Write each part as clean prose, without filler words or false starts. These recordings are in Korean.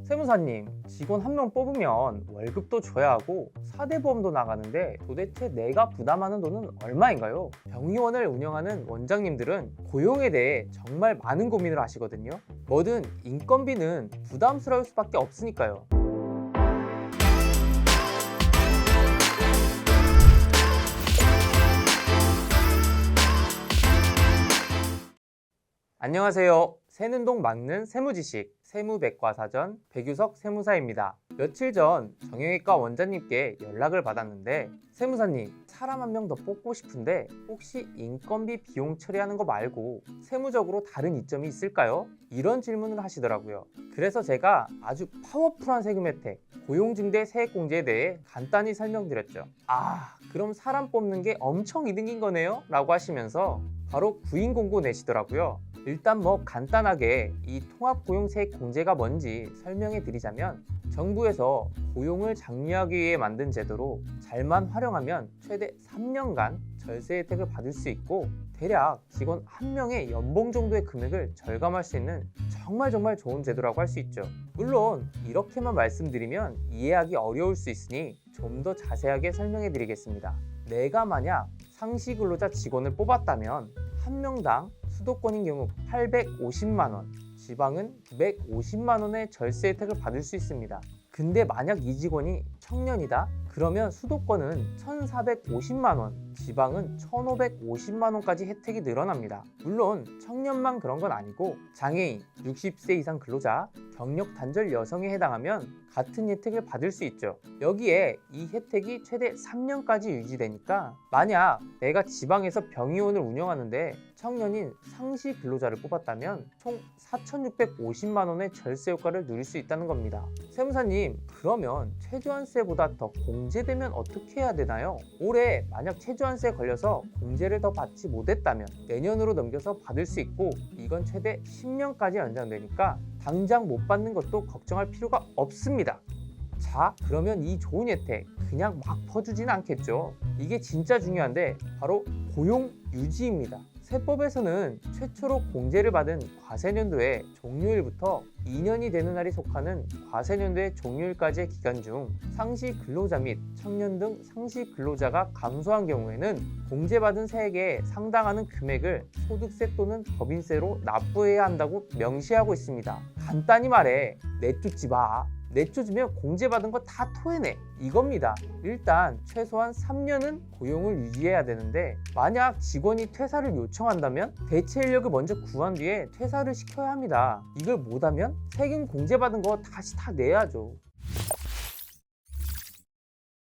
세무사님, 직원 한 명 뽑으면 월급도 줘야 하고 4대 보험도 나가는데 도대체 내가 부담하는 돈은 얼마인가요? 병의원을 운영하는 원장님들은 고용에 대해 정말 많은 고민을 하시거든요. 뭐든 인건비는 부담스러울 수밖에 없으니까요. 안녕하세요. 새는 돈 막는 세무지식 세무백과사전 백유석 세무사입니다. 며칠 전 정형외과 원장님께 연락을 받았는데, 세무사님, 사람 한 명 더 뽑고 싶은데 혹시 인건비 비용 처리하는 거 말고 세무적으로 다른 이점이 있을까요? 이런 질문을 하시더라고요. 그래서 제가 아주 파워풀한 세금 혜택, 고용증대 세액공제에 대해 간단히 설명드렸죠. 그럼 사람 뽑는 게 엄청 이득인 거네요? 라고 하시면서 바로 구인 공고 내시더라고요. 일단 간단하게 이 통합고용세액공제가 뭔지 설명해 드리자면, 정부에서 고용을 장려하기 위해 만든 제도로 잘만 활용하면 최대 3년간 절세 혜택을 받을 수 있고, 대략 직원 한 명의 연봉 정도의 금액을 절감할 수 있는 정말 좋은 제도라고 할 수 있죠. 물론 이렇게만 말씀드리면 이해하기 어려울 수 있으니 좀 더 자세하게 설명해 드리겠습니다. 내가 만약 상시 근로자 직원을 뽑았다면 한 명당 수도권인 경우 850만 원, 지방은 950만 원의 절세 혜택을 받을 수 있습니다. 근데 만약 이 직원이 청년이다? 그러면 수도권은 1,450만 원, 지방은 1,550만 원까지 혜택이 늘어납니다. 물론 청년만 그런 건 아니고 장애인, 60세 이상 근로자, 경력 단절 여성에 해당하면 같은 혜택을 받을 수 있죠. 여기에 이 혜택이 최대 3년까지 유지되니까, 만약 내가 지방에서 병의원을 운영하는데 청년인 상시 근로자를 뽑았다면 총 4,650만 원의 절세 효과를 누릴 수 있다는 겁니다. 세무사님, 그러면 최저한세보다 더 공제되면 어떻게 해야 되나요? 올해 만약 최저한세에 걸려서 공제를 더 받지 못했다면 내년으로 넘겨서 받을 수 있고, 이건 최대 10년까지 연장되니까 당장 못 받는 것도 걱정할 필요가 없습니다. 자, 그러면 이 좋은 혜택 그냥 막 퍼주진 않겠죠. 이게 진짜 중요한데 바로 고용 유지입니다. 세법에서는 최초로 공제를 받은 과세년도의 종료일부터 2년이 되는 날이 속하는 과세년도의 종료일까지의 기간 중 상시 근로자 및 청년 등 상시 근로자가 감소한 경우에는 공제받은 세액에 상당하는 금액을 소득세 또는 법인세로 납부해야 한다고 명시하고 있습니다. 간단히 말해, 내쫓지 마. 내쫓으면 공제받은 거 다 토해내, 이겁니다. 일단 최소한 3년은 고용을 유지해야 되는데, 만약 직원이 퇴사를 요청한다면 대체 인력을 먼저 구한 뒤에 퇴사를 시켜야 합니다. 이걸 못하면 세금 공제받은 거 다시 다 내야죠.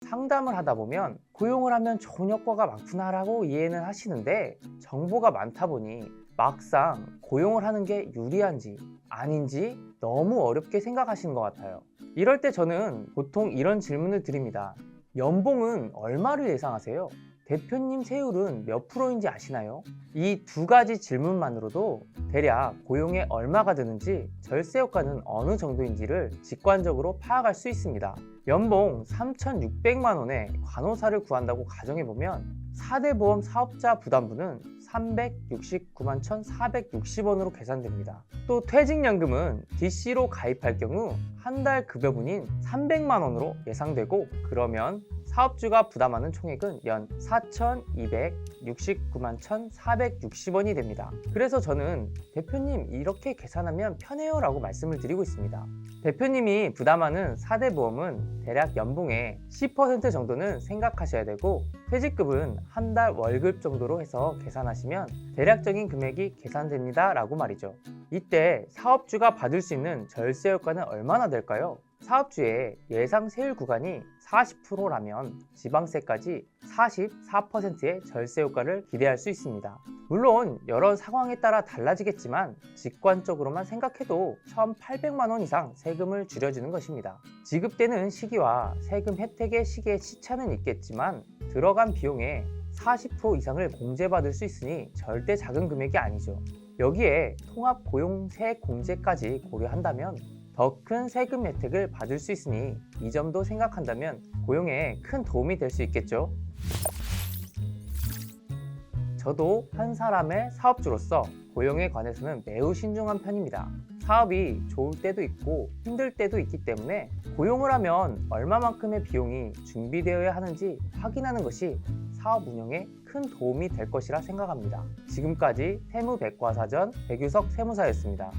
상담을 하다 보면 고용을 하면 좋은 효과가 많구나라고 이해는 하시는데, 정보가 많다 보니 막상 고용을 하는 게 유리한지 아닌지 너무 어렵게 생각하시는 것 같아요. 이럴 때 저는 보통 이런 질문을 드립니다. 연봉은 얼마를 예상하세요? 대표님 세율은 몇 프로인지 아시나요? 이 두 가지 질문만으로도 대략 고용에 얼마가 드는지, 절세 효과는 어느 정도인지를 직관적으로 파악할 수 있습니다. 연봉 3,600만 원에 간호사를 구한다고 가정해보면 4대 보험 사업자 부담분은 369만 1,460원으로 계산됩니다. 또 퇴직연금은 DC로 가입할 경우 한 달 급여분인 300만 원으로 예상되고, 그러면 사업주가 부담하는 총액은 연 4,269만 1,460원이 됩니다. 그래서 저는 대표님 이렇게 계산하면 편해요 라고 말씀을 드리고 있습니다. 대표님이 부담하는 4대 보험은 대략 연봉의 10% 정도는 생각하셔야 되고, 퇴직급은 한 달 월급 정도로 해서 계산하시면 대략적인 금액이 계산됩니다 라고 말이죠. 이때 사업주가 받을 수 있는 절세 효과는 얼마나 될까요? 사업주의 예상 세율 구간이 40%라면 지방세까지 44%의 절세 효과를 기대할 수 있습니다. 물론 여러 상황에 따라 달라지겠지만 직관적으로만 생각해도 1,800만 원 이상 세금을 줄여주는 것입니다. 지급되는 시기와 세금 혜택의 시기의 시차는 있겠지만 들어간 비용의 40% 이상을 공제받을 수 있으니 절대 작은 금액이 아니죠. 여기에 통합고용세액공제까지 고려한다면 더 큰 세금 혜택을 받을 수 있으니 이 점도 생각한다면 고용에 큰 도움이 될 수 있겠죠. 저도 한 사람의 사업주로서 고용에 관해서는 매우 신중한 편입니다. 사업이 좋을 때도 있고 힘들 때도 있기 때문에 고용을 하면 얼마만큼의 비용이 준비되어야 하는지 확인하는 것이 사업 운영에 큰 도움이 될 것이라 생각합니다. 지금까지 세무백과사전 백유석 세무사였습니다.